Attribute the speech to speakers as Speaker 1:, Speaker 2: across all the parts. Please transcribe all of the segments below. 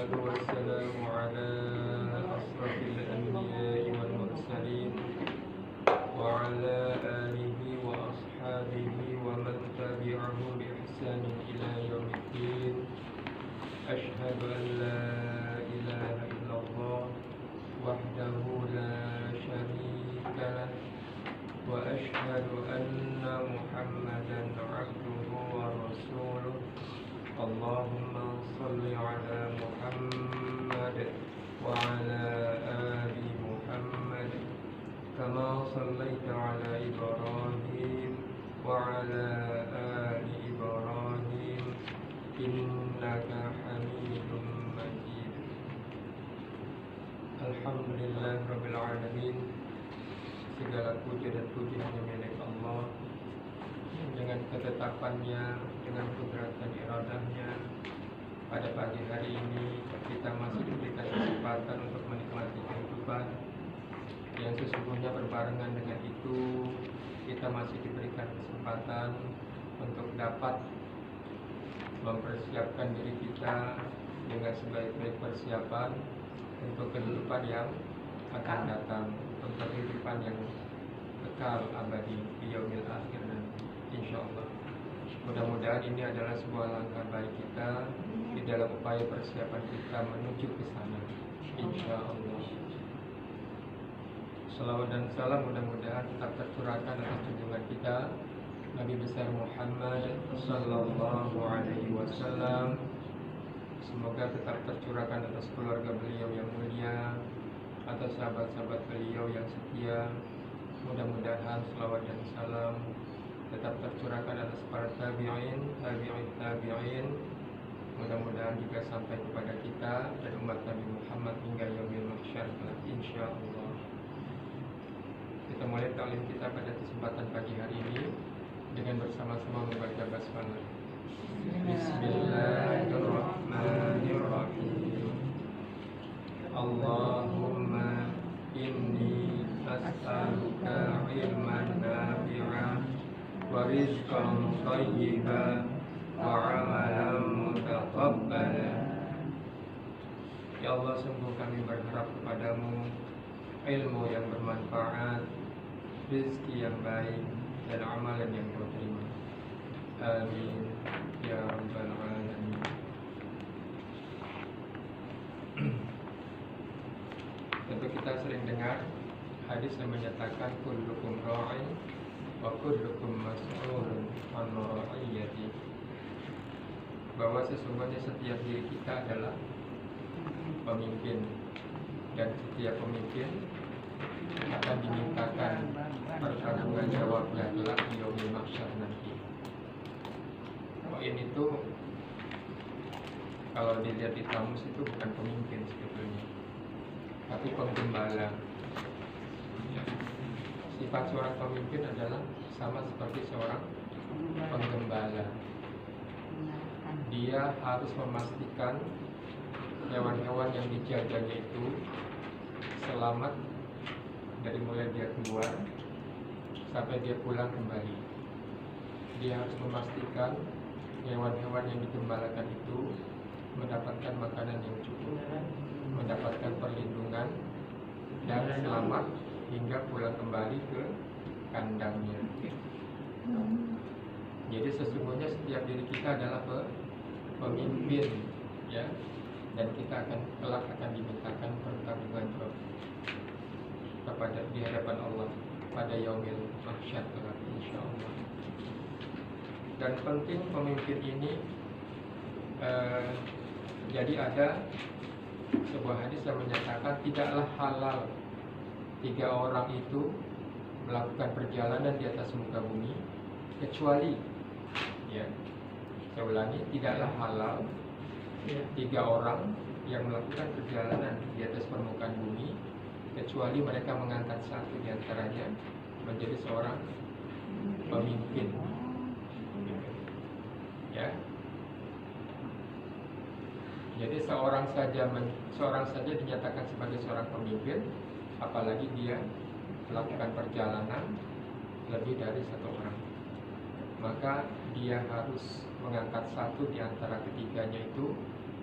Speaker 1: والسلام على أشرف الأنبياء والمرسلين وعلى آله وأصحابه ومن تبعه بإحسان إلى يوم الدين. أشهد أن لا إله إلا الله وحده لا شريك له وأشهد أن محمدا عبده ورسوله. اللهم صل على محمد وعلى آل محمد كما صليت على إبراهيم وعلى آل إبراهيم إنك حميد مجيد. Alhamdulillah Rabbil Alamin. Segala puji dan puji hanya milik Allah. Dengan ketetapannya, dengan kudrat dan iradahnya, pada pagi hari ini kita masih diberikan kesempatan untuk menikmati kehidupan. Yang sesungguhnya berbarengan dengan itu, kita masih diberikan kesempatan untuk dapat mempersiapkan diri kita dengan sebaik-baik persiapan untuk kehidupan yang akan datang, untuk kehidupan yang kekal abadi di yaumil akhir nanti, insyaallah. Mudah-mudahan ini adalah sebuah langkah baik kita di dalam upaya persiapan kita menuju ke sana, insyaallah. Salawat dan salam mudah-mudahan tetap tercurahkan atas junjungan kita Nabi besar Muhammad sallallahu alaihi wasallam. Semoga tetap tercurahkan atas keluarga beliau yang mulia, atas sahabat-sahabat beliau yang setia. Mudah-mudahan selawat dan salam tetap tercurahkan atas para tabi'in. Mudah-mudahan juga sampai kepada kita dan umat Nabi Muhammad hingga yaumil mahsyar kelak, insyaallah. Kita mulai ta'lim kita pada kesempatan pagi hari ini dengan bersama-sama membaca basmalah. Bismillahirrahmanirrahim. Allahumma inni as'aluka ilman nafi'an wa rizqan thayyiban wa amalan mutaqabbalan. Ya Allah, sungguh kami berharap kepadamu ilmu yang bermanfaat, rezeki yang baik, dan amalan yang kau terima. Amin ya rabbal alamin. Tentu kita sering dengar hadis yang menyatakan kullukum ra'in wa kullukum mas'ulun an ra'iyati, bahwa sesungguhnya setiap diri kita adalah pemimpin dan setiap pemimpin akan dimintakan pertanggungan jawabnya kelak di yaumil mahsyar nanti. Poin itu kalau dilihat di kamus itu bukan pemimpin sebetulnya, tapi penggembala. Sifat seorang pemimpin adalah sama seperti seorang penggembala. Dia harus memastikan hewan-hewan yang dijaganya itu selamat dari mulai dia keluar sampai dia pulang kembali. Dia harus memastikan hewan-hewan yang digembalakan itu mendapatkan makanan yang cukup, mendapatkan perlindungan, dan selamat hingga pulang kembali ke kandangnya. Jadi sesungguhnya setiap diri kita adalah pemimpin, ya, dan kita kelak akan dimintakan pertanggunggan jawab kepada di hadapan Allah pada yaumil mahsyar kelak, insyaallah. Dan penting pemimpin ini, jadi ada sebuah hadis yang menyatakan tidaklah halal 3 orang itu melakukan perjalanan di atas muka bumi kecuali, ya, saya ulangi, tidaklah halal 3 orang yang melakukan perjalanan di atas permukaan bumi kecuali mereka mengangkat satu di antaranya menjadi seorang pemimpin, ya. Jadi seorang saja dinyatakan sebagai seorang pemimpin, apalagi dia melakukan perjalanan lebih dari 1 orang. Maka dia harus mengangkat satu di antara ketiganya itu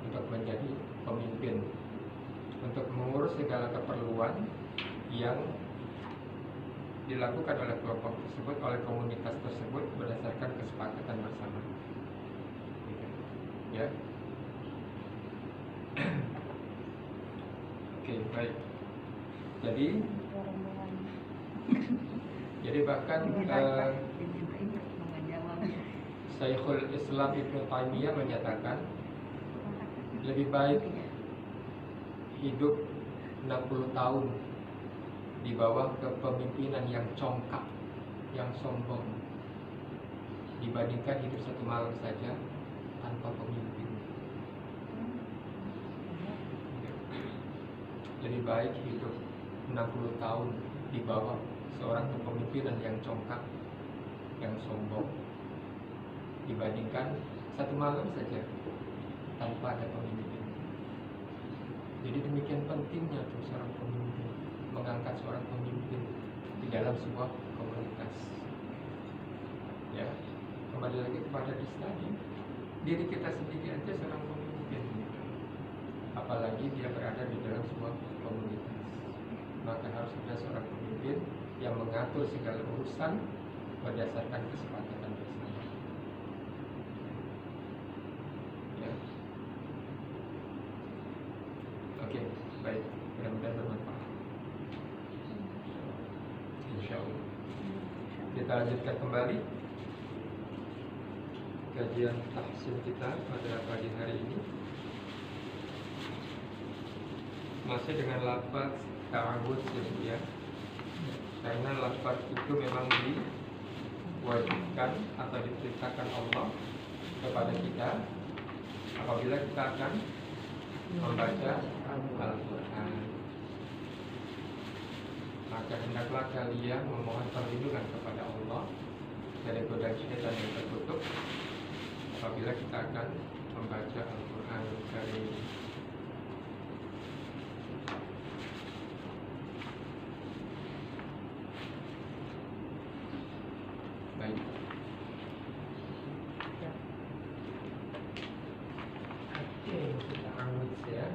Speaker 1: untuk menjadi pemimpin. segala keperluan yang dilakukan oleh kelompok tersebut, oleh komunitas tersebut berdasarkan kesepakatan bersama. Ya. Oke, baik. Jadi bahkan Syekhul Islam Ibnu Taimiyah menyatakan lebih baik hidup 60 tahun di bawah kepemimpinan yang congkak, yang sombong, dibandingkan hidup 1 malam saja tanpa pemimpin. Lebih baik hidup 60 tahun di bawah seorang kepemimpinan yang congkak, yang sombong, dibandingkan 1 malam saja tanpa ada pemimpin. Jadi demikian pentingnya tuh seorang pemimpin, mengangkat seorang pemimpin di dalam sebuah komunitas. Ya, kembali lagi kepada tadi, diri kita sendiri aja seorang pemimpin, apalagi dia berada di dalam sebuah komunitas. Maka harus ada seorang pemimpin yang mengatur segala urusan berdasarkan kesepakatan bersama. Ya. Oke, baik. Mudah-mudahan bermanfaat. Insyaallah. Kita lanjutkan kembali kajian tahsin kita pada pagi hari ini. Masih dengan lafaz ta'awud ya. Karena lafaz itu memang diwajibkan atau diperintahkan Allah kepada kita apabila kita akan membaca Al-Quran. Maka hendaklah kalian memohon perlindungan kepada Allah dari godaan syaitan yang terkutuk apabila kita akan membaca Al-Quran Karim. Baik. Oke, kita ambil ya.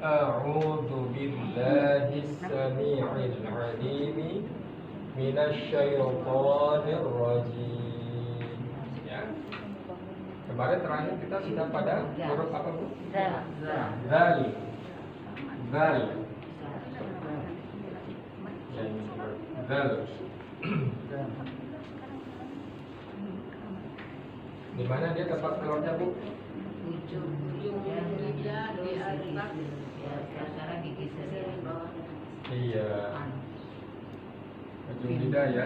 Speaker 1: A'udzu billahi as-sami'il 'alim minasyaitonir rajim. Ya. Kemarin terakhir kita sudah pada huruf apa, Bu? Zal. Zal. Ya, ini zal. Di mana dia tempat keluarnya, Bu?
Speaker 2: Ujung lidah di atas antara gigi sisi bawah.
Speaker 1: Iya. Ujung lidah ya.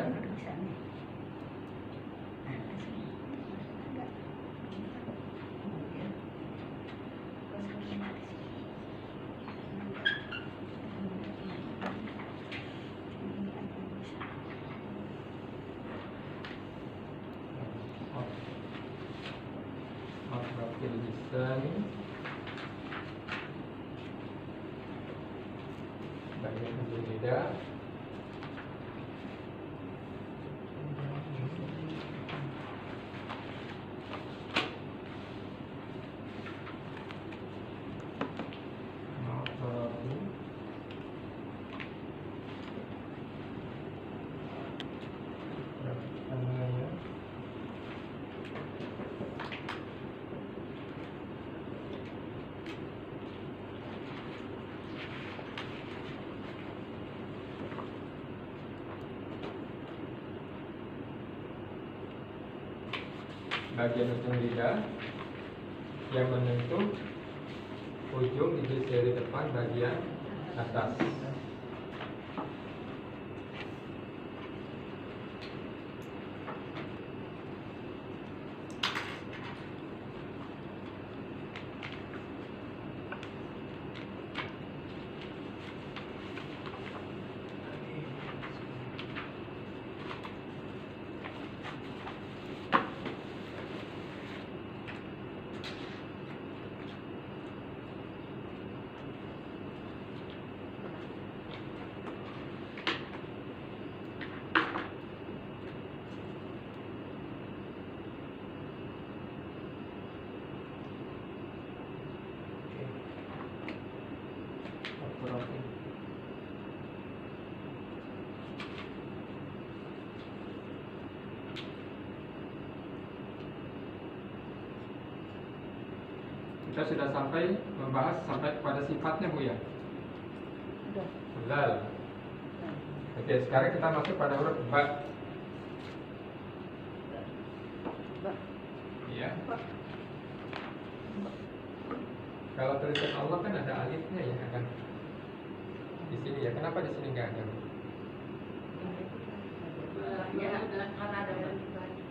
Speaker 1: bagian ujung lidah. Bagian ujung lidah yang menyentuh ujung gigi seri depan bagian atas. Kita sudah sampai membahas sampai pada sifatnya, Bu ya. Zal. Oke, sekarang kita masuk pada huruf ba. Ya. Kalau tulisan Allah kan ada alifnya ya kan. Di sini ya. Kenapa di sini nggak ada?
Speaker 2: Ya, karena ada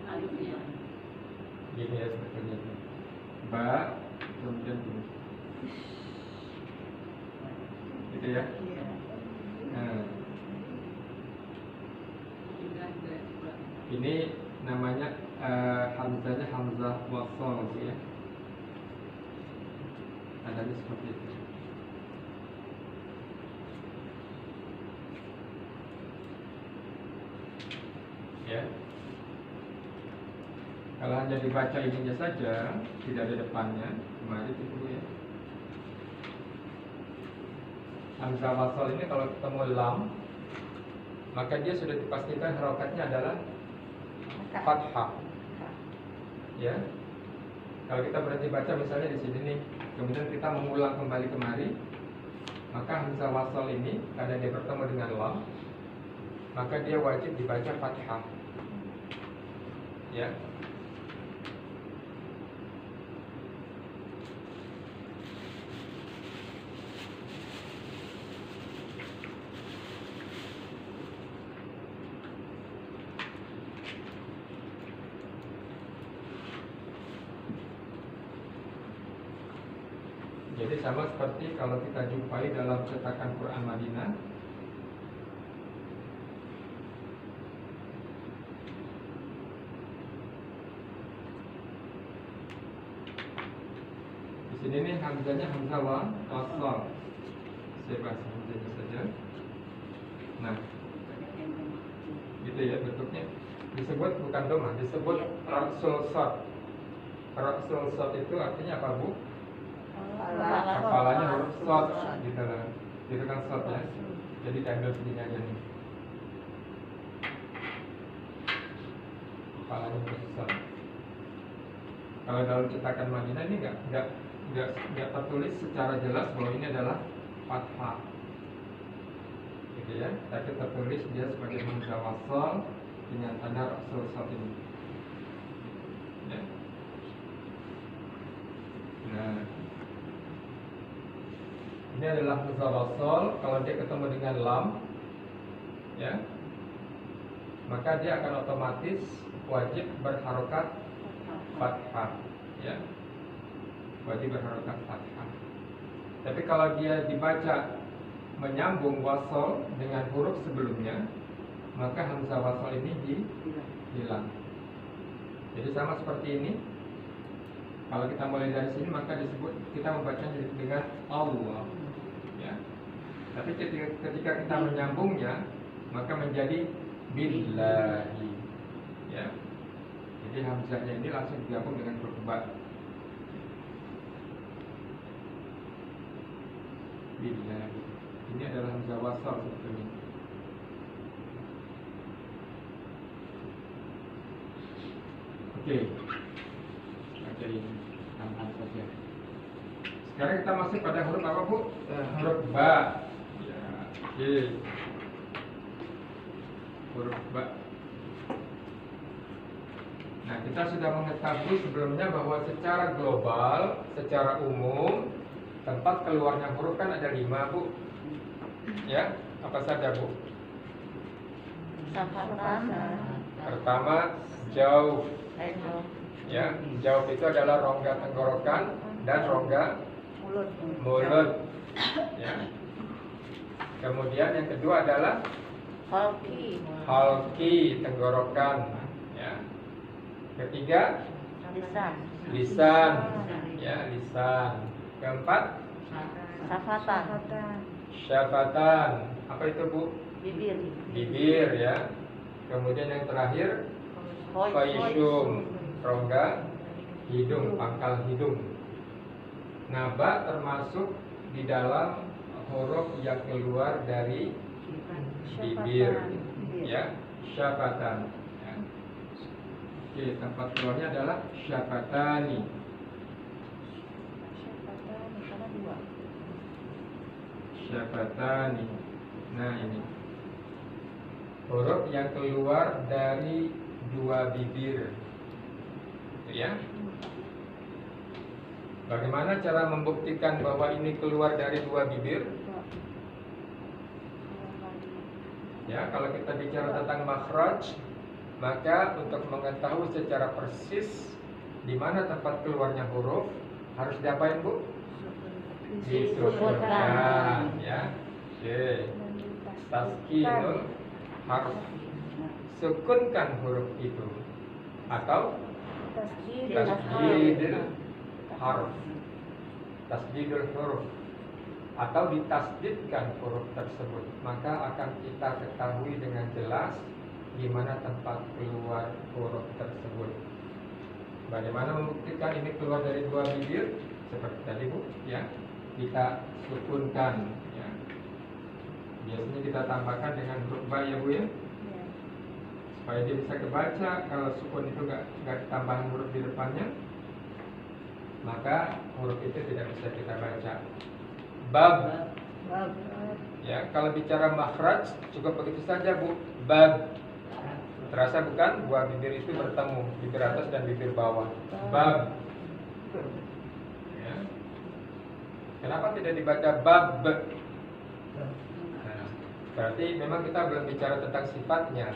Speaker 2: alifnya.
Speaker 1: Gini ya sebetulnya. Ba, kemudian ini. Gitu ya. Nah, ini namanya hamzahnya hamzah wasol ya. Adanya seperti itu. Ya. Kalau hanya dibaca ininya saja, tidak ada depannya, kemarin itu Bu ya. Hamzah wasol ini kalau ketemu lam, maka dia sudah dipastikan harokatnya adalah fathah. Ya. Kalau kita berhenti baca misalnya di sini nih, kemudian kita mengulang kembali kemari, maka hamzah wasol ini karena dia bertemu dengan lam, maka dia wajib dibaca fathah. Ya. Jadi sama seperti kalau kita jumpai dalam cetakan Quran Madinah. Di sini nih hamzahnya hamzah wasol. Saya bahas hamzahnya saja. Nah, gitu ya bentuknya. Disebut bukan domah, disebut ra'sul shad. Ra'sul shad itu artinya apa, Bu? Kepalanya huruf shad gitu lah. Itu kan shad ya. Jadi diambil segini aja nih. Kepalanya huruf shad. Kalau dalam cetakan Madinah ini nggak tertulis secara jelas bahwa ini adalah fathah. Gitu ya. Tapi tertulis dia sebagai hamzah wasal dengan tanda ra'sul shad ini. Ya. Nah, ini adalah hamzah wasal. Kalau dia ketemu dengan lam, ya, maka dia akan otomatis wajib berharokat fathah, ya, wajib berharokat fathah. Tapi kalau dia dibaca menyambung wasal dengan huruf sebelumnya, maka hamzah wasal ini hilang. Jadi sama seperti ini. Kalau kita mulai dari sini maka disebut kita membacanya dengan Allah, ya. Tapi ketika kita menyambungnya, maka menjadi billahi. Ya. Jadi hamzahnya ini langsung digabung dengan huruf ba. Billahi. Ini adalah hamzah wasal sebetulnya. Oke. Baca ini tambahan saja. Sekarang kita masuk pada huruf apa, Bu? Huruf ba. Ya, oke. Huruf ba. Nah, kita sudah mengetahui sebelumnya bahwa secara global, secara umum, tempat keluarnya huruf kan ada 5, Bu. Ya, apa saja, Bu?
Speaker 3: Safatan.
Speaker 1: Pertama, jauh. Ya, jauh itu adalah rongga tenggorokan dan rongga mulut. Ya. Kemudian yang kedua adalah halki tenggorokan. Ya. Ketiga, lisan. Ya, lisan. Keempat, syafatan. Apa itu, Bu? Bibir, ya. Kemudian yang terakhir, khayshum, rongga hidung, pangkal hidung. Nah, ba termasuk di dalam huruf yang keluar dari bibir, ya, syafatan. Ya. Oke, tempat keluarnya adalah syafatani. Syafatani. Nah, ini huruf yang keluar dari 2 bibir. Ya. Bagaimana cara membuktikan bahwa ini keluar dari 2 bibir? Ya, kalau kita bicara tentang makhraj, maka untuk mengetahui secara persis di mana tempat keluarnya huruf, harus diapain, Bu? Disukunkan, ya. Oke. Taskinul harf. Sukunkan huruf itu. Atau tasdidul harf. Tasdidul huruf. Atau ditasdidkan huruf tersebut, maka akan kita ketahui dengan jelas di mana tempat keluar huruf tersebut. Bagaimana membuktikan ini keluar dari 2 bibir? Seperti tadi, Bu, ya. Kita sukunkan, ya. Biasanya kita tambahkan dengan huruf ba, ya, Bu, ya. Supaya dia bisa kebaca. Kalau sukun itu nggak tambahan huruf di depannya, maka huruf itu tidak bisa kita baca. Bab. Ya, kalau bicara makhraj cukup begitu saja, Bu. Bab. Terasa bukan? 2 bibir itu bertemu, bibir atas dan bibir bawah. Bab. Ya. Kenapa tidak dibaca bab? Nah, berarti memang kita belum bicara tentang sifatnya.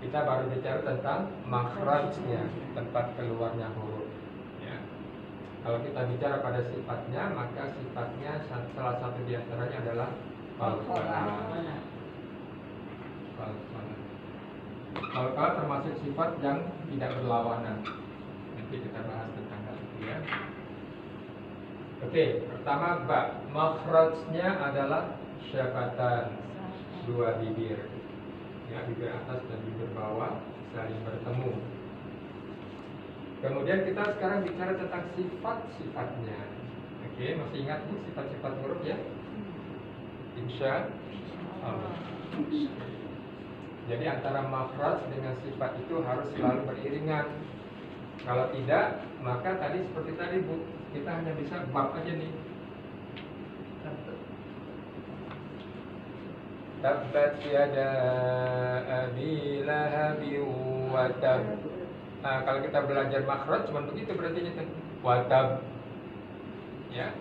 Speaker 1: Kita baru bicara tentang makhrajnya, tempat keluarnya huruf. Ya. Kalau kita bicara pada sifatnya, maka sifatnya salah satu di antaranya adalah qalqalah. Qalqalah termasuk sifat yang tidak berlawanan. Nanti kita bahas tentang hal itu, ya. Oke, pertama ba. Makhrajnya adalah syafatan, 2 bibir. Ya, bibir atas dan bibir bawah saling bertemu. Kemudian kita sekarang bicara tentang sifat-sifatnya. Oke, masih ingat, Bu, sifat-sifat huruf, ya? Insya Allah. Jadi antara makhraj dengan sifat itu harus selalu beriringan. Kalau tidak, maka tadi seperti tadi, Bu, kita hanya bisa bab aja nih. Tabbat yada abi lahabin wa tab. Nah, kalau kita belajar makhraj cuma begitu berarti itu wa tab. Ya.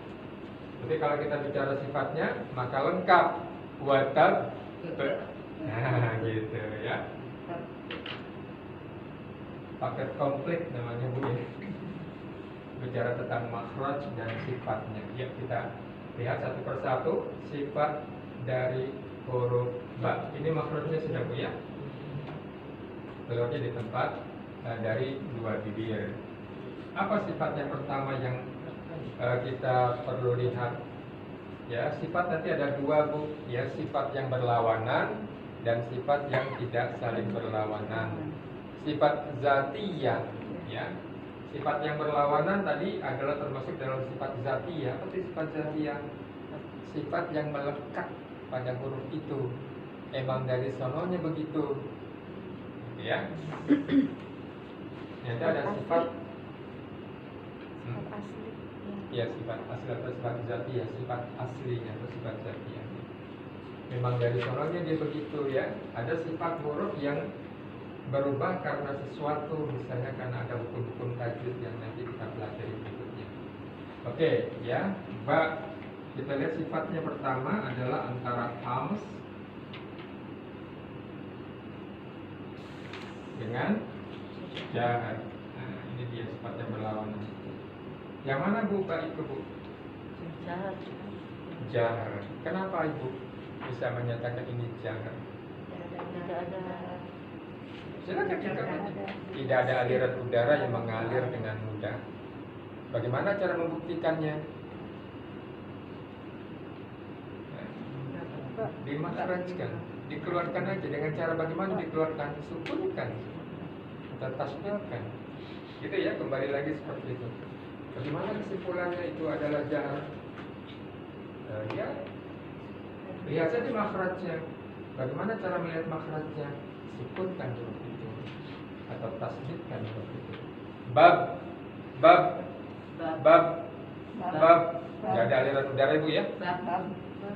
Speaker 1: Tapi kalau kita bicara sifatnya, maka lengkap wa tab. Nah, gitu, ya. Paket komplit namanya, Bu, ya. Bicara tentang makhraj dan sifatnya. Ya, kita lihat satu persatu sifat dari huruf ba. Ini makhrajnya sudah, Bu, ya. Keluarnya di tempat dari 2 bibir. Apa sifat yang pertama yang kita perlu lihat? Ya, sifat nanti ada dua, Bu. Ya, sifat yang berlawanan dan sifat yang tidak saling berlawanan. Sifat zatiyah, ya. Sifat yang berlawanan tadi adalah termasuk dalam sifat zatiyah. Apa itu sifat zatiyah? Sifat yang melekat pada huruf itu. Emang dari sononya begitu. Ya. Nanti ada sifat
Speaker 3: asli.
Speaker 1: ya, sifat asli atau sifat zatiyah, sifat aslinya atau sifat zatiyah. Memang dari sononya dia begitu, ya. Ada sifat huruf yang berubah karena sesuatu, misalnya karena ada hukum-hukum tajwid yang nanti kita pelajari berikutnya. Oke, ya. Kita lihat sifatnya pertama adalah antara hams dengan jahar. Nah, ini dia sifat yang berlawanan. Yang mana, Bu? Itu, Bu?
Speaker 3: Jahar.
Speaker 1: Jahar. Kenapa Ibu bisa menyatakan ini jahar?
Speaker 3: Tidak ada.
Speaker 1: Silakan juga. Tidak ada aliran udara yang mengalir dengan mudah. Bagaimana cara membuktikannya? Nah, dimakhrajkan, dikeluarkan aja. Dengan cara bagaimana dikeluarkan? Sukunkan atau tasdidkan. Gitu ya, kembali lagi seperti itu. Bagaimana kesimpulannya itu adalah jahar? Ya, lihat saja makhrajnya. Bagaimana cara melihat makhrajnya? Sukunkan huruf itu atau tasdidkan huruf itu. Bab. Tidak ada aliran udara, Ibu, ya.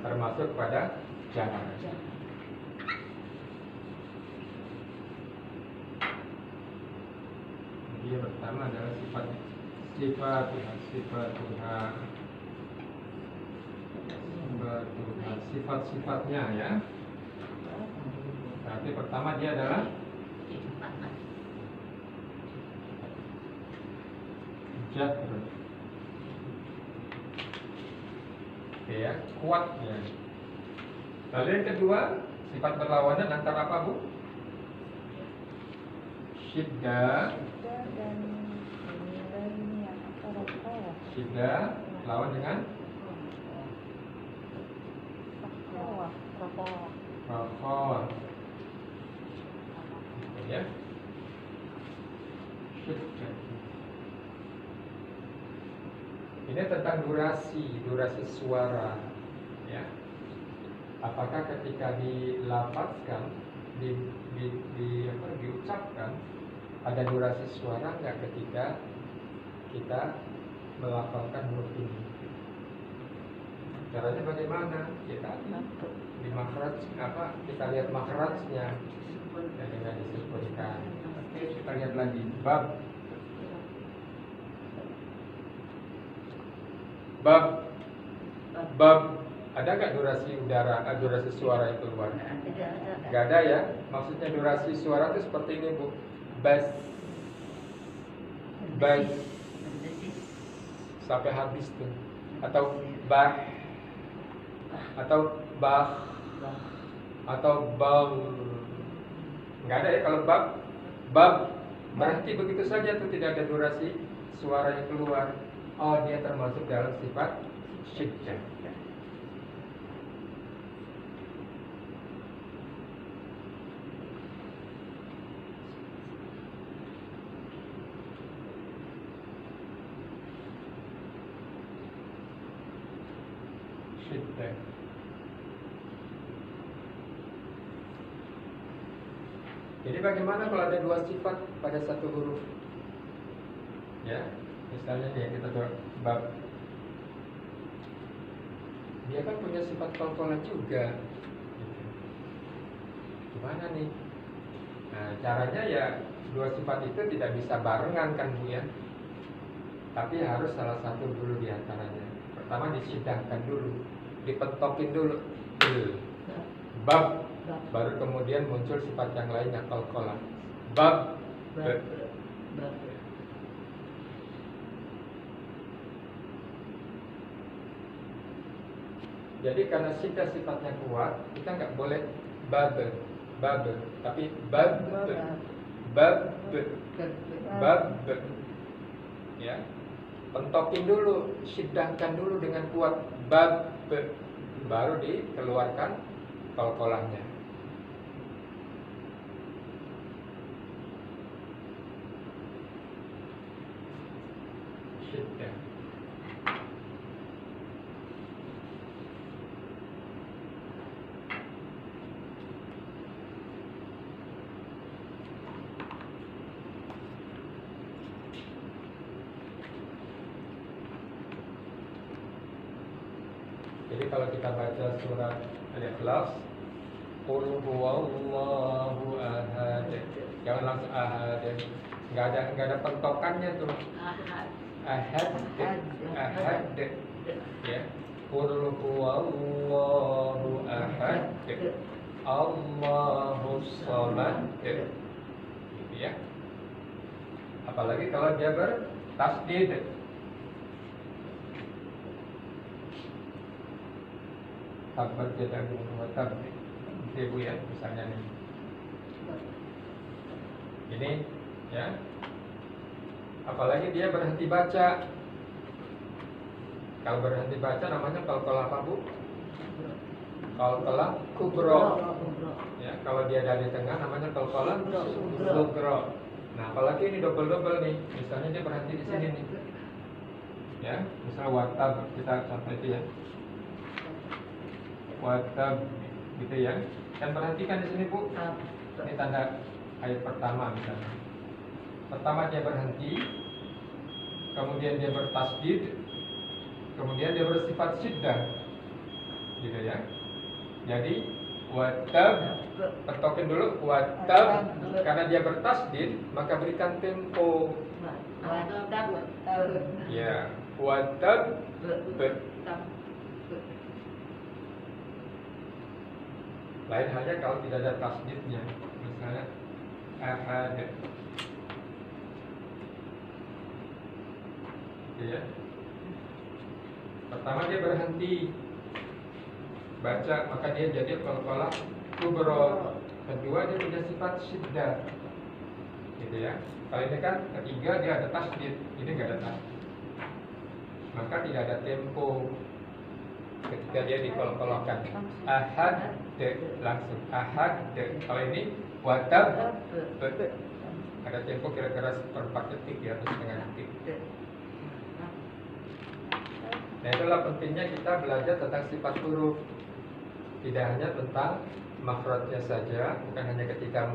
Speaker 1: Termasuk pada jahar. Yang pertama adalah sifat-sifatnya, ya. Berarti pertama dia adalah jahr. Oke, ya, kuat, ya. Lalu yang kedua, sifat berlawanan antara apa, Bu? Syiddah. Syiddah lawan dengan rakhawah. Ya. Syiddah. Ini tentang durasi suara, ya. Apakah ketika dilafazkan, diucapkan, ada durasi suara nggak ketika kita melafalkan huruf ini? Caranya bagaimana? Ya tadi di makhraj, kita lihat makhrajnya dan dengan disebutkan. Oke, kita lihat lagi bab. Ada nggak durasi durasi suara itu keluar? Nggak ada, ya. Maksudnya durasi suara itu seperti ini, Bu. Bas sampai habis tuh, atau bah, atau bah, atau bal. Nggak ada, ya. Kalau bab berhenti begitu saja tuh, tidak ada durasi suara yang keluar. Oh, dia termasuk dalam sifat syiddah. Syiddah. Jadi bagaimana kalau ada dua sifat pada satu huruf? Ya, misalnya nih, kita coba bab. Dia kan punya sifat qalqalah juga. Gimana nih? Nah, caranya ya dua sifat itu tidak bisa barengan, kan, Bu, ya. Tapi harus salah satu dulu di antaranya. Pertama disidahkan dulu, dipentokin dulu. Bab. Baru kemudian muncul sifat yang lainnya, qalqalah. Bab. Jadi karena sifatnya kuat, kita nggak boleh bab, tapi bab, ya. Pentokin dulu, sidahkan dulu dengan kuat, bab. baru dikeluarkan qalqalahnya. Syiddah. Jadi kalau kita baca surat Al-Ikhlas, Qul huwallahu ahad, jangan langsung ahad, nggak ada pentokannya tuh.
Speaker 2: Ahad.
Speaker 1: Ahad, ya. Qul huwallahu ahad, Allahus samad, gitu ya. Apalagi kalau dia bertasdid. Tabat yadahu wa tab, gitu Bu ya, misalnya nih. Ini ya. Apalagi dia berhenti baca. Kalau berhenti baca namanya qalqalah apa Bu? Qalqalah kubro. Ya, kalau dia dari tengah namanya qalqalah sughra. Nah, apalagi ini double nih. Misalnya dia berhenti di sini nih. Ya, misal watab, kita contoh itu ya. Watab, gitu ya. Dan perhatikan di sini Bu. Ini tanda ayat pertama misalnya. Pertama dia berhenti, kemudian dia bertasdid, kemudian dia bersifat syiddah, gitu ya. Jadi watab, petokin dulu watab, karena dia bertasdid maka berikan tempo. Ya, watab. Lain halnya kalau tidak ada tasdidnya, misalnya ahad, ya. Pertama dia berhenti baca, maka dia jadi qalqalah kubro. Kedua dia punya sifat syiddah, gitu ya. Kalau ini kan ketiga dia ada tasdid, ini nggak ada tasdid, maka tidak ada tempo ketika dia dikolkolkan. Ahad langsung ahad. Kalau ini watab ada tempo kira-kira seperempat detik ya, atau setengah detik. Nah, itulah pentingnya kita belajar tentang sifat huruf. Tidak hanya tentang makhrajnya saja, bukan hanya ketika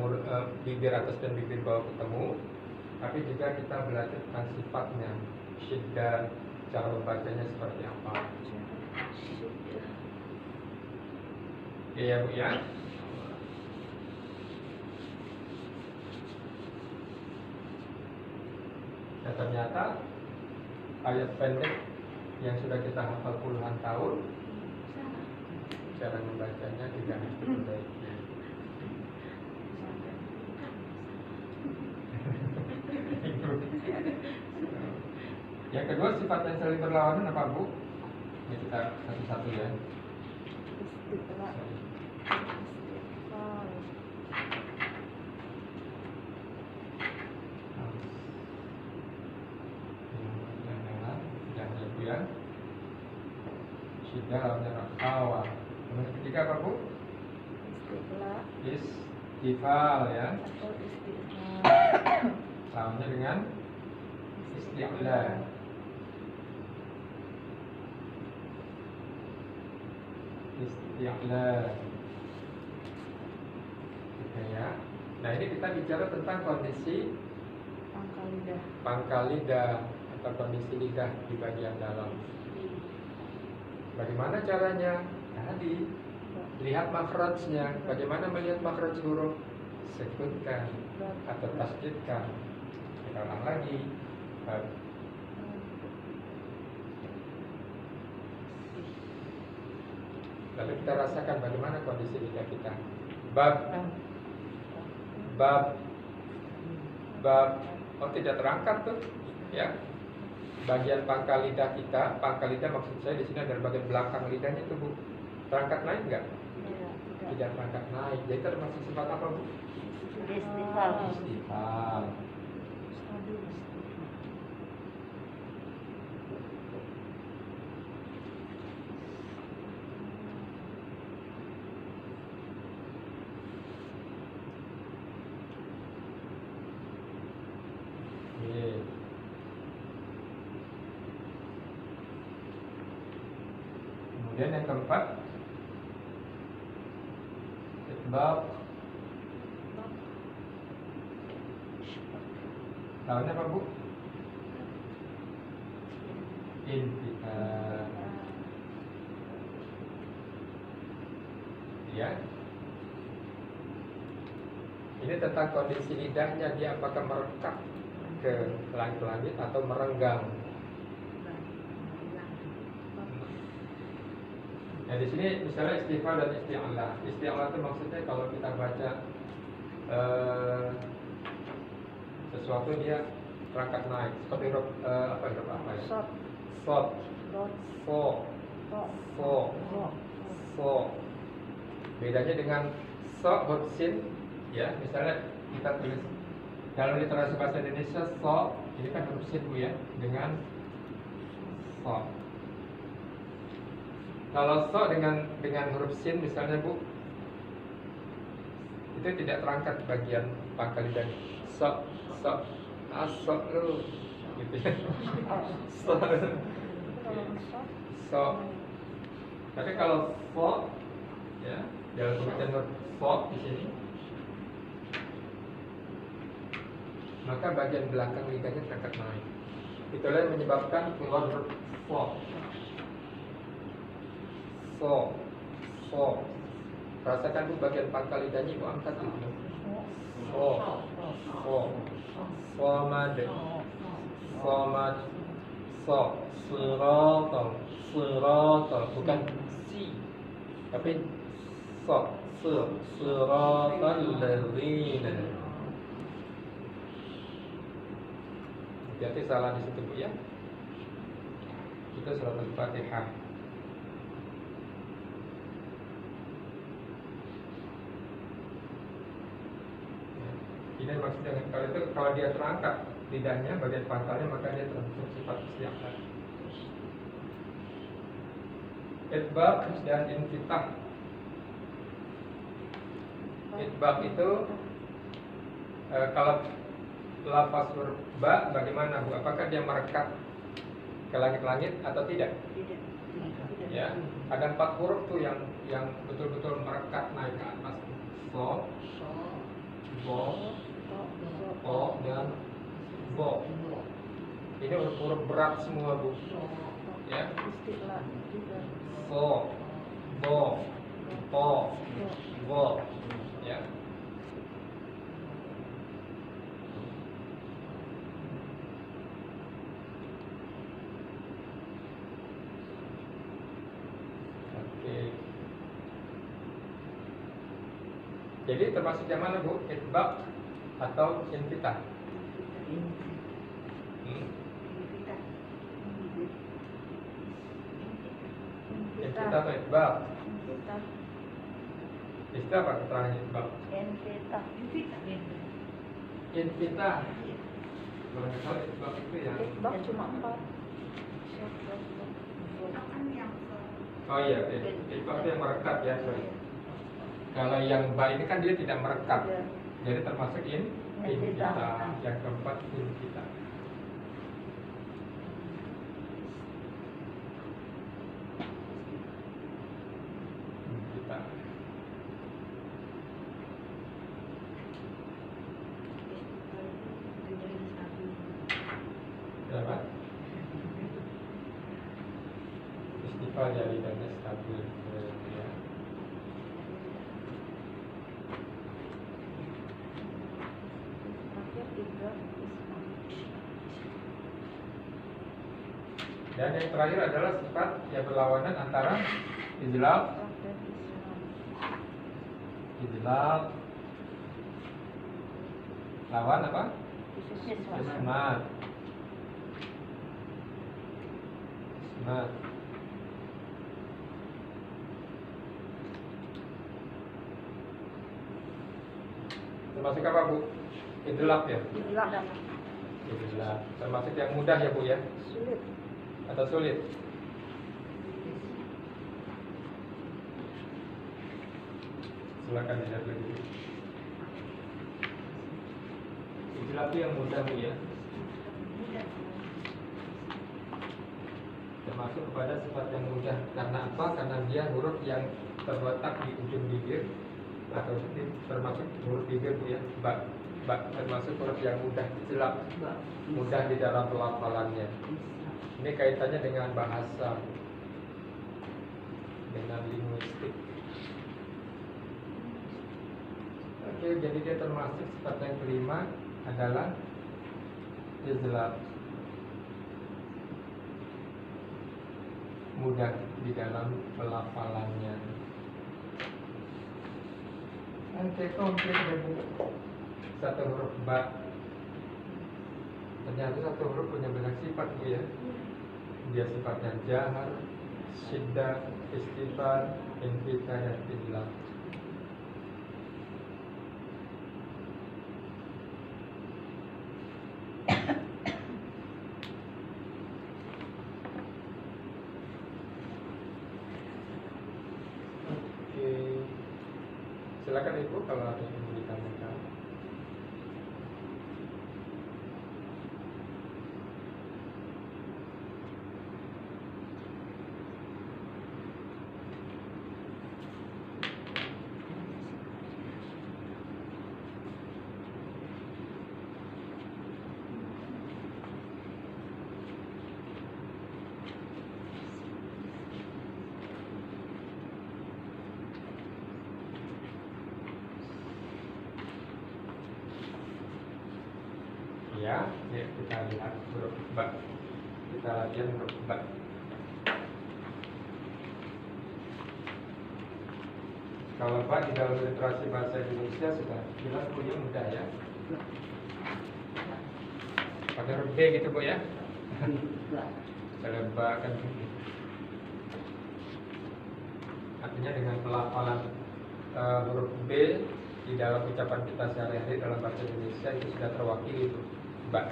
Speaker 1: bibir atas dan bibir bawah ketemu, tapi juga kita belajar tentang sifatnya, syiddah, cara membacanya seperti apa. Iya Bu ya. Nah, ternyata ayat pendek yang sudah kita hafal puluhan tahun, cara membacanya tidak diperbaiki. Yang kedua, sifat yang saling berlawanan apa Bu? Ini kita satu-satu ya. Ya. Syiddah lawannya rakhawah. Kemudian ketiga apa Bu? Istifal ya. Lawannya dengan isti'la. Isti'la. Gitu ya. Nah, ini kita bicara tentang kondisi pangkal lidah atau kondisi lidah di bagian dalam. Bagaimana caranya? Tadi lihat makhrajnya. Bagaimana melihat makhraj huruf? Sekutkan atau tasdidkan. Kita ulang lagi. Lalu kita rasakan bagaimana kondisi lidah kita. Bab. Oh, tidak terangkat tuh, ya. Bagian pangkal lidah kita, pangkal lidah maksud saya di sini adalah bagian belakang lidahnya itu Bu. Terangkat naik enggak? Tidak terangkat naik. Jadi termasuk sifat apa Bu? Istifal. Kemudian yang keempat, itbaq. Lawannya apa, Bu? Infitah. Ya. Ini tentang kondisi lidahnya, dia apakah merekap ke langit-langit atau merenggang. Nah, di sini misalnya istifal dan isti'alah. Isti'alah itu maksudnya kalau kita baca sesuatu dia terangkat naik, seperti huruf apa ya?
Speaker 3: Sot.
Speaker 1: Sot,
Speaker 3: Dot.
Speaker 1: fo,
Speaker 3: Tok.
Speaker 1: fo,
Speaker 3: Tok.
Speaker 1: fo. Bedanya dengan so, huruf sin, ya. Misalnya kita tulis dalam literasi bahasa Indonesia so, ini kan huruf sin, Bu, ya, dengan so. Kalau so dengan huruf sin misalnya, Bu, itu tidak terangkat bagian pangkal lidah. So, asok lu, gitu ya. So, so. Tapi kalau fo, ya, dalam pengertian huruf fo di sini, maka bagian belakang lidahnya terangkat naik. Itulah yang menyebabkan keluar huruf fo. Fo, fo. Rasakan tuh bagian pangkal lidahnya, Ibu angkat itu. Fo, fo, somad, somad, so, siratal, siratal, bukan si, tapi so, siratal ladzina. Hati-hati salah di situ, Bu, ya. Kita surat Al-Fatihah. Ini maksudnya kalau dia terangkat lidahnya bagian pangkalnya, maka dia termasuk sifat isti'alah. Itbaq dan infitah. Itbaq itu kalau lafaz huruf ba bagaimana, Bu? Apakah dia merekat ke langit-langit atau tidak?
Speaker 3: Tidak.
Speaker 1: Ya, ada 4 huruf tuh yang betul-betul merekat naik ke atas. So, bo, o dan bo. Ini huruf berat semua, Bu. Ya.
Speaker 3: Istilah juga.
Speaker 1: So, bo, o, bo. Ya. Oke. Jadi termasuk yang mana, Bu? Itbaq atau infitah? Infitah atau itbaq? Itu apa keterangan itbaq? Infitah. Kalau misal itbaq itu yang
Speaker 3: Itbaq cuma 4.
Speaker 1: oh iya, itbaq itu yang merekat, ya, sorry. Kalau yang ba ini kan dia tidak merekat.
Speaker 3: Iya.
Speaker 1: Jadi termasuk infitah. Yang keempat infitah. Infitah. Berapa? Istighfar dari dan stabil, ya. Dan yang terakhir adalah sifat yang berlawanan antara izlaq, lawan apa? Ismat. Termasuk apa, Bu? Idlaq, ya? Idlaq. Termasuk yang mudah, ya, Bu, ya?
Speaker 3: Sulit.
Speaker 1: Atau sulit? Silakan dilihat dulu. Idlaq yang mudah, Bu, ya? termasuk kepada sifat yang mudah. Karena apa? Karena dia huruf yang terletak di ujung bibir, atau termasuk huruf bibir Bu ya. Ba termasuk huruf yang mudah jelek, mudah di dalam pelafalannya. Ini kaitannya dengan bahasa, dengan linguistik. Oke, jadi dia termasuk sifat yang kelima adalah izlaq, mudah di dalam pelafalannya. Oke, komplit ya Bu. Satu huruf ba, ternyata satu huruf punya banyak sifat Bu ya. Dia sifatnya jahar, syiddah, istifal, infita, dan idlaq. Oke, silakan Ibu kalau ada yang mau ditanyakan. Ya, kita lihat huruf ba. Kita latihan huruf ba. Kalau ba di dalam literasi bahasa Indonesia sudah jelas Bu ya, mudah ya. Pakai huruf B gitu Bu ya. Kalau ba kan artinya dengan pelafalan huruf B di dalam ucapan kita sehari-hari dalam bahasa Indonesia itu sudah terwakili itu. Ba.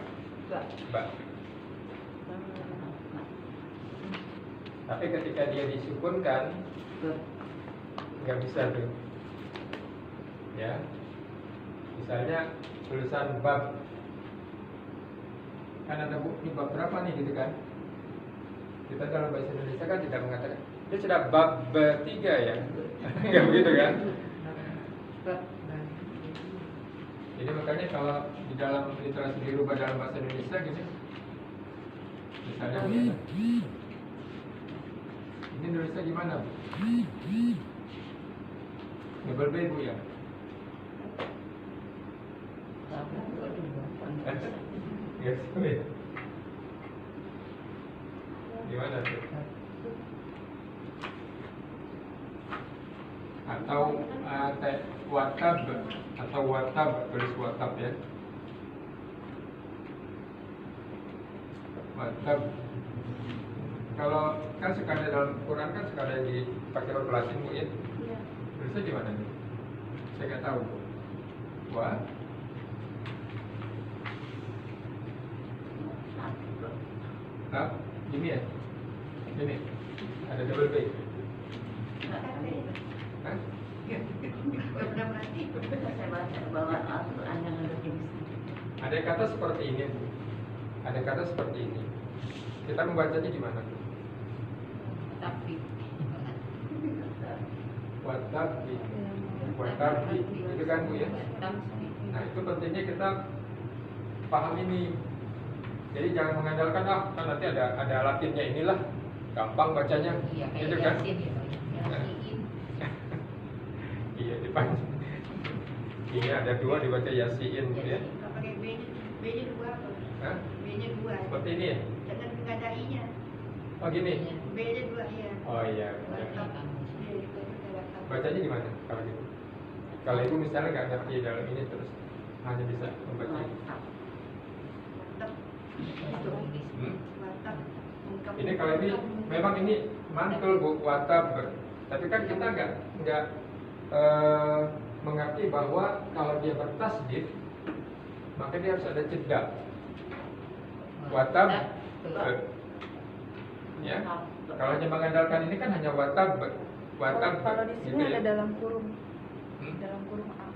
Speaker 1: Tapi ketika dia disukunkan nggak bisa tuh. Ya. Misalnya tulisan bab. Kan ada ini bab berapa nih gitu kan? Kita dalam bahasa Indonesia kan tidak mengatakan dia sudah bab 3 ya. Enggak begitu kan? Jadi makanya kalau di dalam literasi dirubah dalam bahasa Indonesia gitu, misalnya ini nulisnya gimana Bu? Double B Bu ya? Ya sulit. Gimana tuh? Atau watab atau watab, tulis watab ya. Watab. Kalau kan suka ada dalam Quran kan suka ada dipakai huruf Latin Bu ya. Tulisnya gimana nih? Saya nggak tahu Bu. Nah, ini ya. Ini ada double B. Hah? Ada kata seperti ini, Bu. Ada kata seperti ini. Kita membacanya gimana? Watabi. Watabi. Itu kan Bu ya. Nah, itu pentingnya kita paham ini. Jadi jangan mengandalkan kan nanti ada Latinnya inilah, gampang bacanya. Itu kan? Iya, dipanjang. Iya, ada 2 dibaca Yasin ya.
Speaker 2: Pakai B-nya 2 apa?
Speaker 1: Hah?
Speaker 2: B-nya 2.
Speaker 1: Seperti ini ya?
Speaker 2: Jangan nggak ada I-nya.
Speaker 1: Oh gini.
Speaker 2: B-nya 2 ya.
Speaker 1: Oh iya. Bacanya gimana kalau gitu? Kalau Ibu misalnya nggak ngerti dalam ini terus hanya bisa membaca.
Speaker 2: Mantap. Mantap.
Speaker 1: Ini kalau ini memang ini mantul Bu, watab. Tapi kan kita nggak mengerti bahwa kalau dia bertasdid maka dia harus ada jeda. Watab. Ya. Kalau hanya mengandalkan ini kan hanya watab.
Speaker 3: Kalau di sini
Speaker 1: gitu
Speaker 3: ada
Speaker 1: ya.
Speaker 3: dalam kurung, dalam kurung A.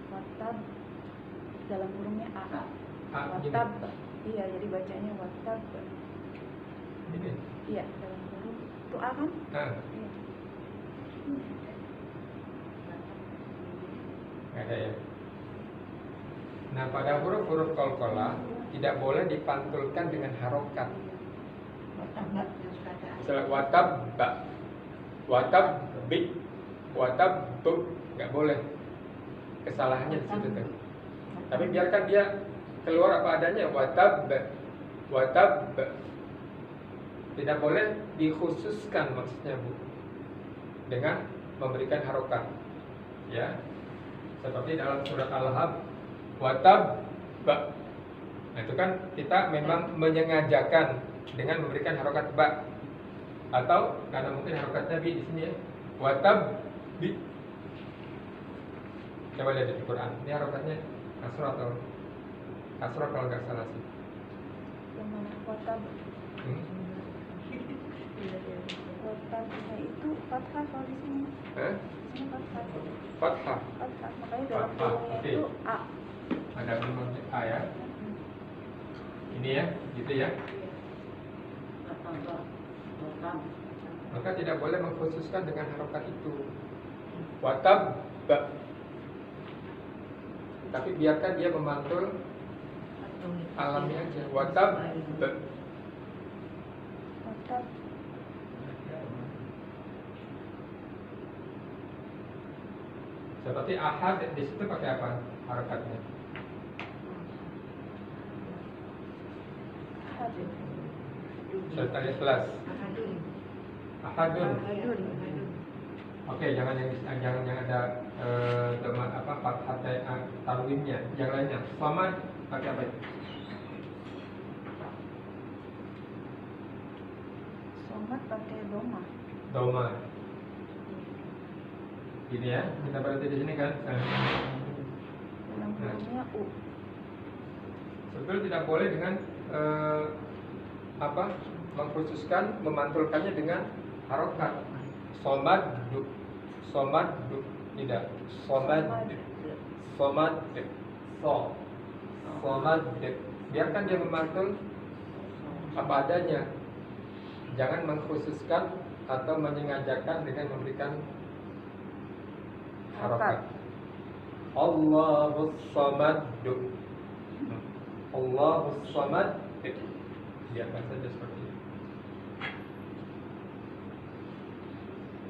Speaker 3: Watab, dalam kurungnya A.
Speaker 1: A, gini.
Speaker 3: Watab. Iya, jadi bacanya watab.
Speaker 1: Ini.
Speaker 3: Iya, dalam kurung itu A kan?
Speaker 1: Nah,
Speaker 3: Iya.
Speaker 1: nggak ada ya. Nah, pada huruf-huruf qalqalah tidak boleh dipantulkan dengan harokat. Misalnya watab bi, nggak boleh. Kesalahannya di situ tuh. Tapi biarkan dia keluar apa adanya. Watab. Tidak boleh dikhususkan maksudnya Bu, dengan memberikan harokat. Ya, seperti dalam surat Al-Hab, watab. Nah, itu kan kita memang menyengajakan dengan memberikan harokat ba, atau karena mungkin harokatnya bi di sini ya, watab bi. Coba lihat di Quran, ini harokatnya kasrah atau kasrah kalau nggak salah sih.
Speaker 3: Yang mana watab? Watabnya itu fathah kalau di sini. Di sini fathah.
Speaker 1: Fathah.
Speaker 3: Fathah. Makanya dalam
Speaker 1: Fathah,
Speaker 3: kurungnya
Speaker 1: oke.
Speaker 3: itu A.
Speaker 1: Ada memang A ya. Ini ya, gitu ya. Maka tidak boleh mengkhususkan dengan harokat itu. Watab ba. Tapi biarkan dia memantul alami aja. Watab ba.
Speaker 3: Watab.
Speaker 1: Seperti ahad di situ pakai apa harokatnya?
Speaker 3: Ahad.
Speaker 1: Serta ikhlas. Ahadun. Oke, jangan yang ada teman apa fathah tanwinnya. Yang lainnya. Samad pakai apa?
Speaker 3: Somad pakai doma.
Speaker 1: Doma. Gini ya, kita berarti di sini kan.
Speaker 3: Dalam kurungnya U.
Speaker 1: Sebetulnya tidak boleh dengan mengkhususkan, memantulkannya dengan harokat. Somad tidak. Somad biarkan dia memantul apa adanya. Jangan mengkhususkan atau menyengajakan dengan memberikan harokat. Allahus samad. Allahus samad. Biarkan saja seperti ini.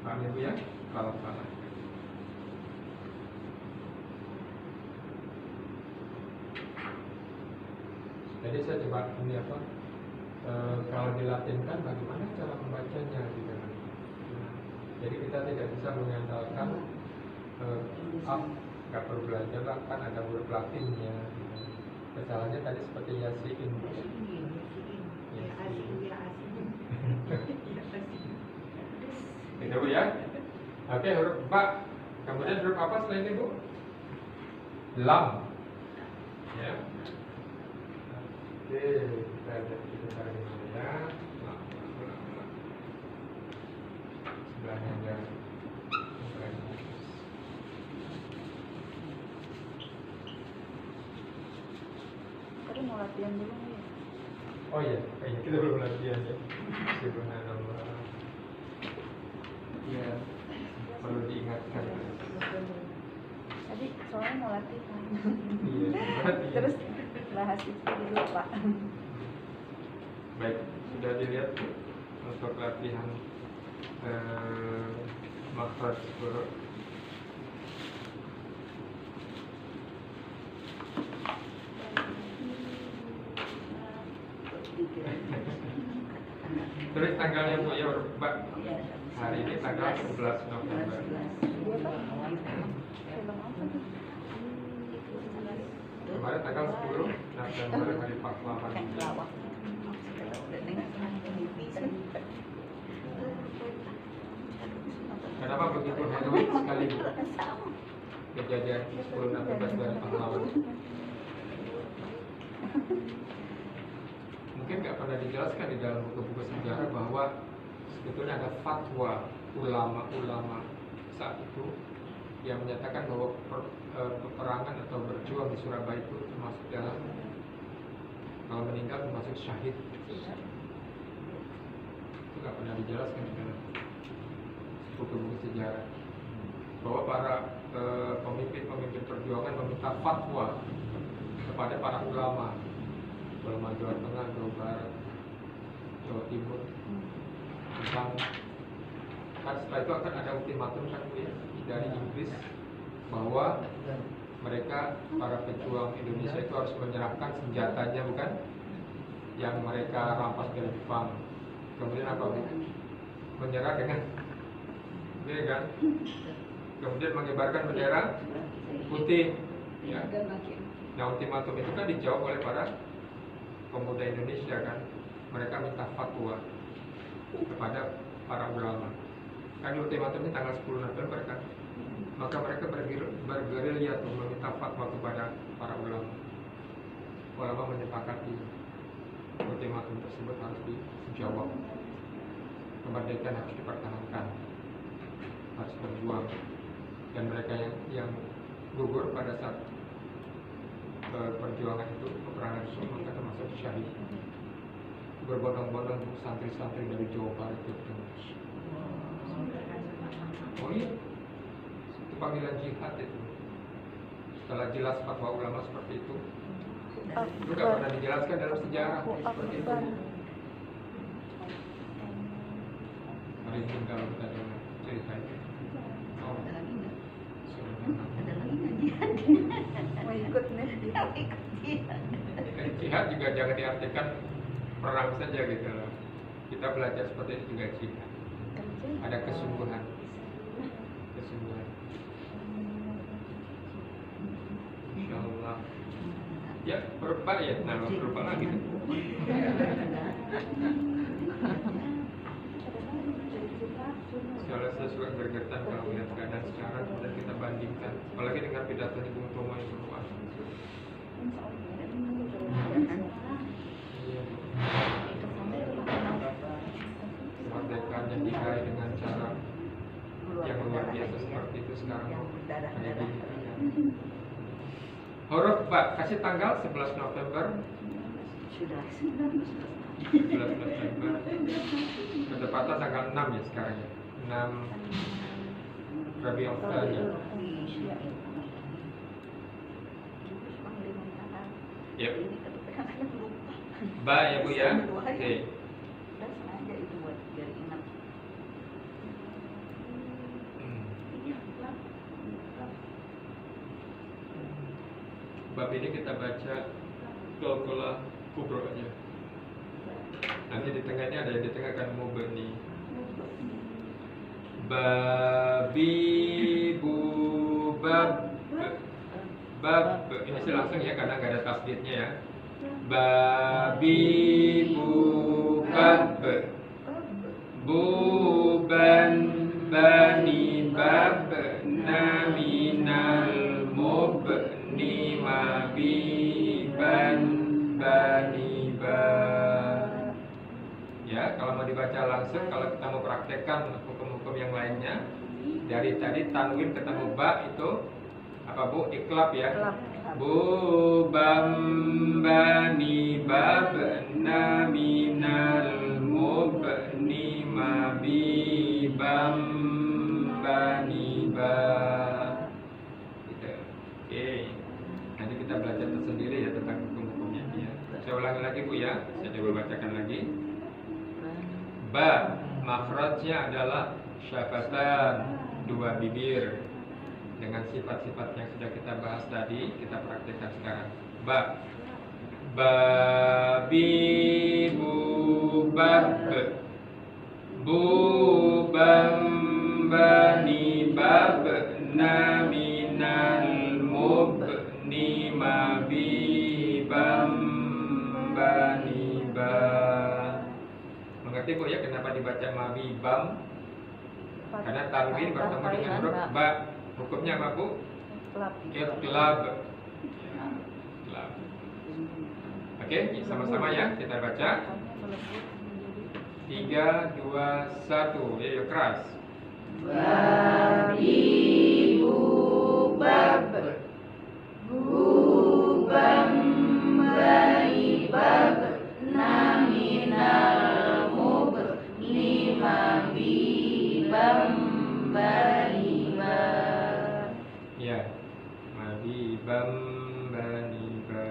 Speaker 1: Paham ya Bu ya? Kalau salah. Jadi saya coba ini apa? Kalau dilatinkan bagaimana cara membacanya gitu kan? Jadi kita tidak bisa mengandalkan nggak perlu belajar lah, kan ada huruf latinnya. Kesalahannya tadi seperti yasin. Itu Bu ya. Oke, huruf ba. Kemudian huruf apa selain ini Bu? Lam. Ya. Oke, kita lihat sebentar ini ya. Sebelahnya ada.
Speaker 3: Tadi mau latihan dulu nih.
Speaker 1: Oh iya, kita belum latihan ya. Subhanallah. Iya, perlu diingatkan.
Speaker 3: Tadi soalnya mau latihan.
Speaker 1: Iya, latihan.
Speaker 3: Terus bahas itu dulu Pak.
Speaker 1: Baik, sudah dilihat untuk latihan makhraj huruf. Tulis tanggalnya Bu ya, huruf ba. Hari ini tanggal 11 November.
Speaker 3: Dia Pak. Film apa tuh?
Speaker 1: Kemarin tanggal 10 November hari pahlawan. Kenapa begitu heroik sekali Bu kejadian 10 November dari pahlawan? Mungkin nggak pernah dijelaskan di dalam buku-buku sejarah bahwa sebetulnya ada fatwa ulama-ulama saat itu yang menyatakan bahwa peperangan atau berjuang di Surabaya itu termasuk dalam, kalau meninggal termasuk syahid. nggak pernah dijelaskan di dalam buku-buku sejarah bahwa para pemimpin-pemimpin perjuangan meminta fatwa kepada para ulama Jawa Tengah, Jawa Barat, Jawa Timur tentang kan setelah itu akan ada ultimatum kan Bu ya dari Inggris bahwa mereka para pejuang Indonesia itu harus menyerahkan senjatanya bukan yang mereka rampas dari Jepang. Kemudian apa Bu? Menyerah dengan ya kan? Kemudian mengibarkan bendera putih ya. Nah ultimatum itu kan dijawab oleh para pemuda Indonesia kan. Mereka minta fatwa kepada para ulama. Kan ultimatumnya tanggal 10 November kan. Maka mereka bergerilya untuk meminta fatwa kepada para ulama. Ulama menyepakati ultimatum tersebut harus dijawab. Kemerdekaan harus dipertahankan, harus berjuang. Dan mereka yang gugur pada saat perjuangan itu, peperangan itu, maka termasuk syahid. Berbondong-bondong santri-santri dari Jawa Barat itu. Oh iya, itu panggilan jihad itu. Setelah jelas fatwa ulama seperti itu nggak pernah dijelaskan dalam sejarah seperti itu. Hari tinggal kita dengar cerita itu. Oh,
Speaker 2: Ada lagi nggak?
Speaker 1: sudah.
Speaker 2: Ada lagi nggak jihad?
Speaker 3: Mau ikut nih?
Speaker 2: Ikut jihad.
Speaker 1: Jihad juga jangan diartikan perang saja gitu loh. Kita belajar seperti itu juga jihad. Ada kesungguhan. Kesungguhan. Insyaallah. Ya, berubah ya. Nah, berubah lagi. Saya suka gergetan kalau melihat keadaan sekarang dan kita bandingkan, apalagi dengan pidatonya Bung Tomo yang luas. Kemerdekaannya diraih dengan cara yang luar biasa seperti itu sekarang. Kayak gini. Huruf Ba, kasih tanggal 11 November.
Speaker 2: Sudah.
Speaker 1: 11 November. Ketepatan tanggal 6 ya sekarang ya. 6 Rabiul Tsani. Yep. Ba ya Bu ya. Oke.
Speaker 2: Sengaja itu buat biar ingat.
Speaker 1: Bab ini kita baca Qalqalah Kubra aja. Nanti di tengahnya ada yang di tengah kan mubni. Babi bu bab bab ini sih langsung ya karena nggak ada tasdidnya ya. Babi bu bab buban bani bab naminal mubni mabiban bani bab. Ya, kalau mau dibaca langsung, kalau kita mau praktekkan hukum-hukum yang lainnya, dari tadi tanwin ketemu ba itu apa Bu? Iklab ya. Bu bam bani bab naminal mubni mabi bam bani bab. Gitu. Oke. Nanti kita belajar tersendiri ya tentang hukum-hukumnya ya. Saya ulangi lagi Bu ya. Saya coba bacakan lagi. Ba, makhrajnya adalah syafatan, dua bibir. Dengan sifat-sifat yang sudah kita bahas tadi, kita praktekkan sekarang. Ba, babi bu bab, bu bam bani bab naminal mubni mabi bam bani bab. Mengerti Bu ya kenapa dibaca mabi bam? Karena tanwin bertemu dengan huruf ba. Hukumnya apa Bu? Iqlab. Iqlab. Oke, sama-sama ya kita baca. 3, 2, 1. Ayo keras.
Speaker 2: Babi bubab bubam bani bab naminal mubni
Speaker 1: bam bani ba.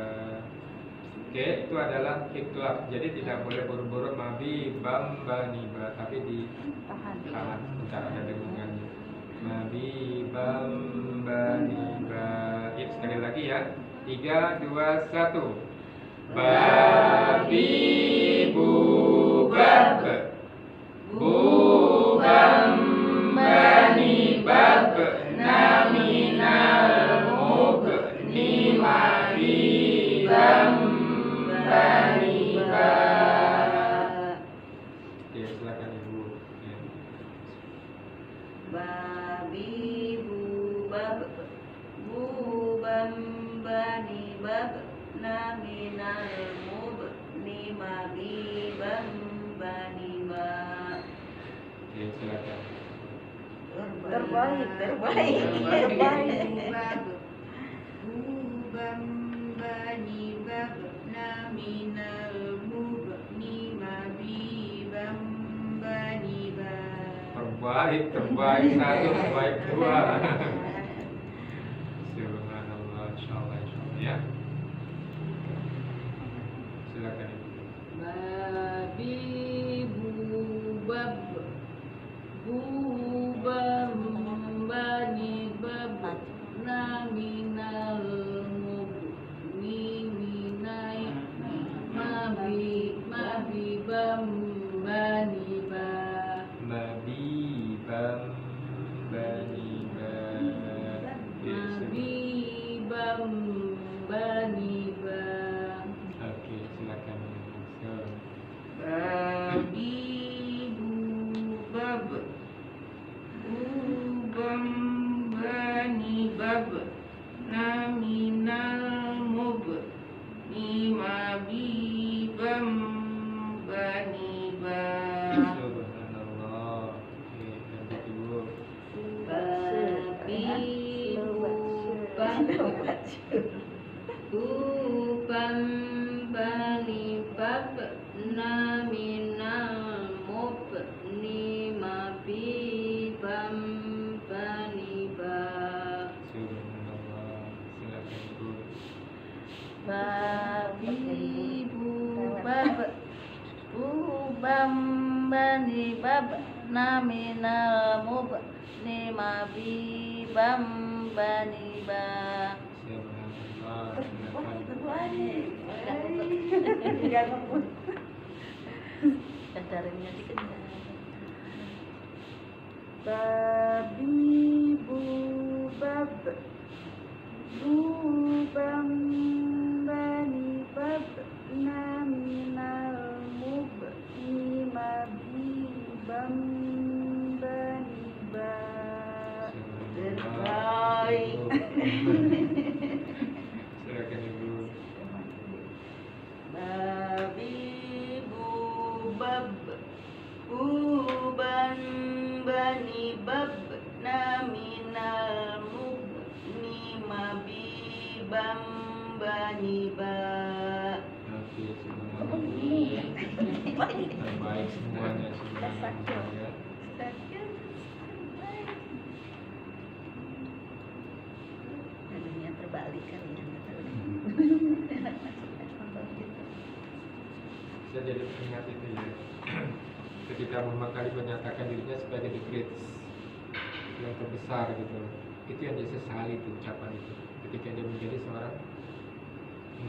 Speaker 1: Oke, itu adalah ikhtilaf. Jadi tidak boleh buru-buru mabi bam bani ba, tapi ditahan bentar ada dengungannya. Mabi bam bani ba. Sekali lagi ya. 3, 2, 1. Babi bu bab bu bam bani bab naminal mub ni mabi bam bani ba. Oke, silakan Ibu. Ya.
Speaker 2: Babi bubab bubam bani bab naminal mub ni mabi bam bani ba.
Speaker 1: Oke, silakan.
Speaker 3: Terbaik.
Speaker 2: Bab bubam bani bab naminal mub ni mabi bam bani ba.
Speaker 1: Terbaik 1, terbaik 2. Subhanallah, insyaallah ya. Silakan Ibu.
Speaker 2: Babi bubab bubam bani bab naminal mub ni minai mabi bam bani ba.
Speaker 1: Mabi bam bani ba.
Speaker 2: Mabi bam bani ba.
Speaker 1: Oke, silakan Ibu.
Speaker 2: Babi bubab bubam bani bab naminal mub ni mabi bam bani ba.
Speaker 1: Subhanallah. Oke, lanjut Ibu.
Speaker 2: Babi bubam bani bab naminal mub ni mabi bam bani ba.
Speaker 1: Subhanallah. Silakan Ibu.
Speaker 2: Babi bubab bubam bani bab naminal mub ni mabi bam bani ba.
Speaker 1: Subhanallah. Silakan.
Speaker 2: Kadarannya dikejar.
Speaker 3: Babi bubab bubam bani bab naminal mub ni mabi bam bani ba.
Speaker 2: Terbaik.
Speaker 1: Silakan Ibu.
Speaker 2: Babi bubab buban bani bab naminal mub ni mabi bam bani ba.
Speaker 1: Oke, subhanallah. Terbaik semuanya ya.
Speaker 2: Dunia terbalik kali ya.
Speaker 1: Saya jadi teringat itu ya. Ketika Muhammad Ali menyatakan dirinya sebagai the great, yang terbesar gitu. Itu yang dia sesali itu ucapan itu. Ketika dia menjadi seorang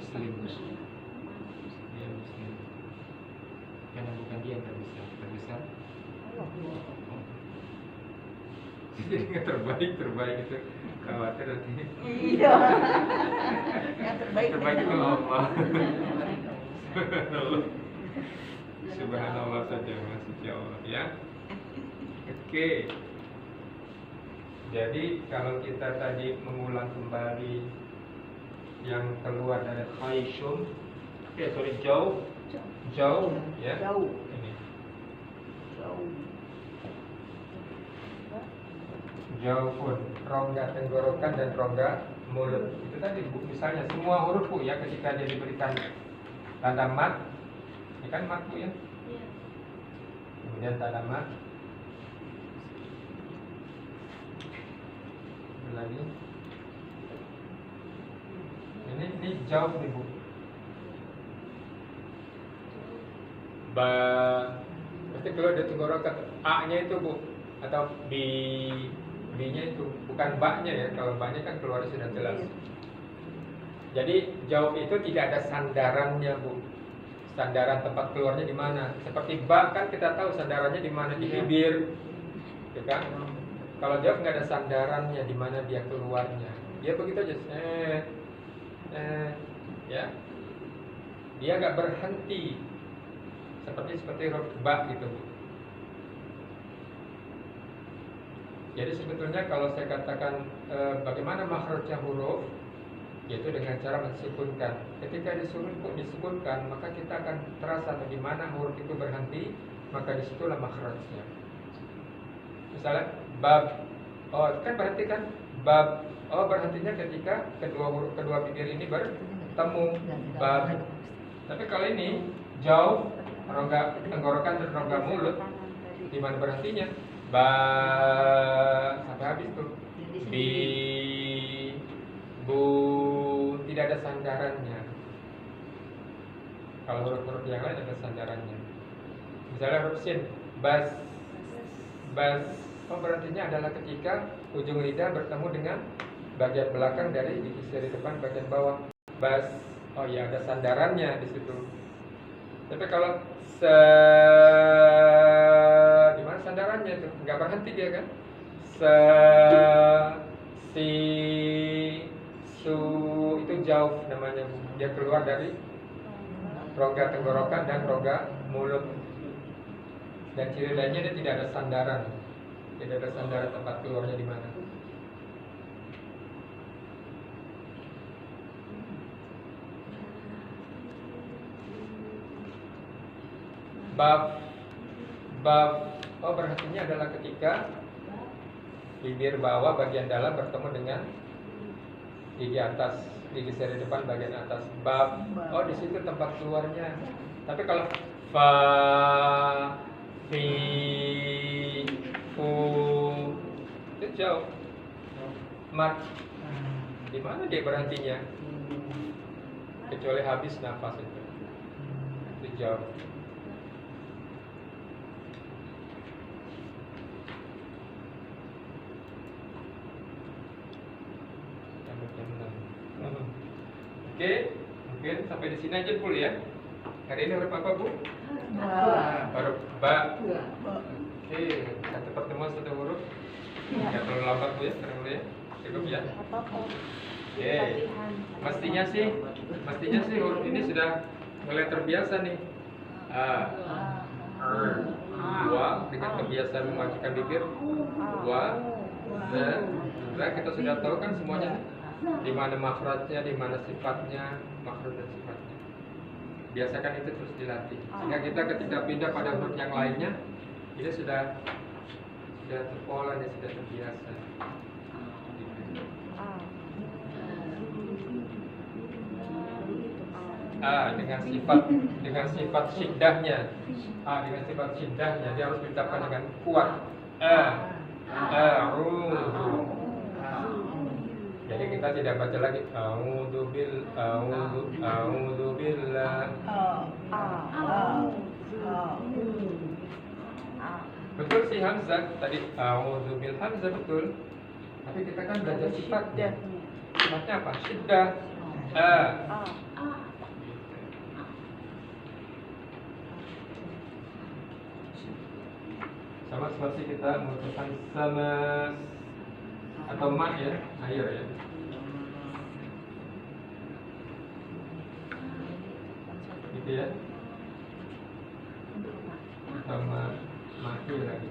Speaker 1: Muslim. Dia Muslim. Karena bukan dia yang terbesar. Jadi yang terbaik itu khawatir nanti.
Speaker 2: Iya. Yang terbaik
Speaker 1: Itu Allah. Subhanallah saja Masya Allah ya. Oke. Jadi kalau kita tadi mengulang kembali yang keluar dari khayshum, jauh ya.
Speaker 2: Jauh.
Speaker 1: Ini
Speaker 2: Jauh.
Speaker 1: jauh pun rongga tenggorokan dan rongga mulut. Itu tadi Bu, misalnya semua huruf Bu ya, ketika dia diberikan tanda mat, ini kan mat Bu ya. Kemudian tanda mat. Lagi Ini jauh nih Bu. Ba, pasti keluar dari tenggorokan. A-nya itu Bu, atau B-nya itu, bukan ba-nya ya. Kalau ba-nya kan keluar sudah jelas. Jadi jauh itu tidak ada sandarannya Bu. Sandaran tempat keluarnya di mana? Seperti ba kan kita tahu sandarannya di mana, di bibir, ya kan? Kalau jauh nggak ada sandarannya di mana dia keluarnya. Dia begitu aja, ya. Dia nggak berhenti. Seperti huruf ba gitu Bu. Jadi sebetulnya kalau saya katakan bagaimana makhrajnya huruf, yaitu dengan cara mensukunkan. Ketika disukunkan, maka kita akan terasa di mana huruf itu berhenti, maka disitulah makhrajnya. Misalnya bab, oh kan berhenti kan? Bab, oh berhentinya ketika kedua bibir ini bertemu. Bab. Tapi kalau ini jauh, rongga tenggorokan dan rongga mulut, di mana berhentinya? Ba sampai habis tuh. Bi, bu, tidak ada sandarannya. Kalau huruf-huruf yang lain ada sandarannya. Misalnya huruf sin, bas, bas. Oh berartinya adalah ketika ujung lidah bertemu dengan bagian belakang dari gigi seri depan bagian bawah. Bas. Oh ya ada sandarannya di situ. Tapi kalau di mana sandarannya itu? Nggak berhenti dia kan? Si, su itu jauh namanya. Dia keluar dari rongga tenggorokan dan rongga mulut. Dan ciri lainnya dia tidak ada sandaran. Tidak ada sandaran tempat keluarnya di mana. Bab, oh berhentinya adalah ketika bibir bawah bagian dalam bertemu dengan gigi atas, gigi seri depan bagian atas. Bab, oh di situ tempat keluarnya. Tapi kalau fa, fi, fu, itu jauh. Mat, di mana dia berhentinya? Kecuali habis nafas itu jauh. Oke, mungkin sampai di sini aja dulu ya. Hari ini huruf apa Bu? Huruf ba. Oke, satu pertemuan satu huruf. Nggak terlalu lambat Bu ya, sekarang dulu ya. Cukup ya. Oke, mestinya sih huruf ini sudah mulai terbiasa nih. Wa dengan kebiasaan memajukan bibir. Wa, dan kita sudah tahu kan semuanya. Di mana makhrajnya, di mana sifatnya, makhraj dan sifatnya. Biasakan itu terus dilatih. Sehingga kita ketika pindah pada huruf yang lainnya, ini sudah terpola, sudah terbiasa. Dengan sifat syiddahnya. Dengan sifat syiddahnya dia harus diucapkan dengan kuat. Jadi kita tidak baca lagi a'udzu billah. Betul sih hamzah tadi a'udzu bil hamzah betul. Tapi kita kan belajar sifatnya. Sifatnya apa? Syiddah. Sama seperti kita mengucapkan sama atau ma ya, air ya. Gitu ya. Atau mati lagi.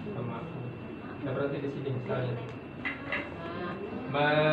Speaker 1: Atau ma. Nah, berarti di sini misalnya.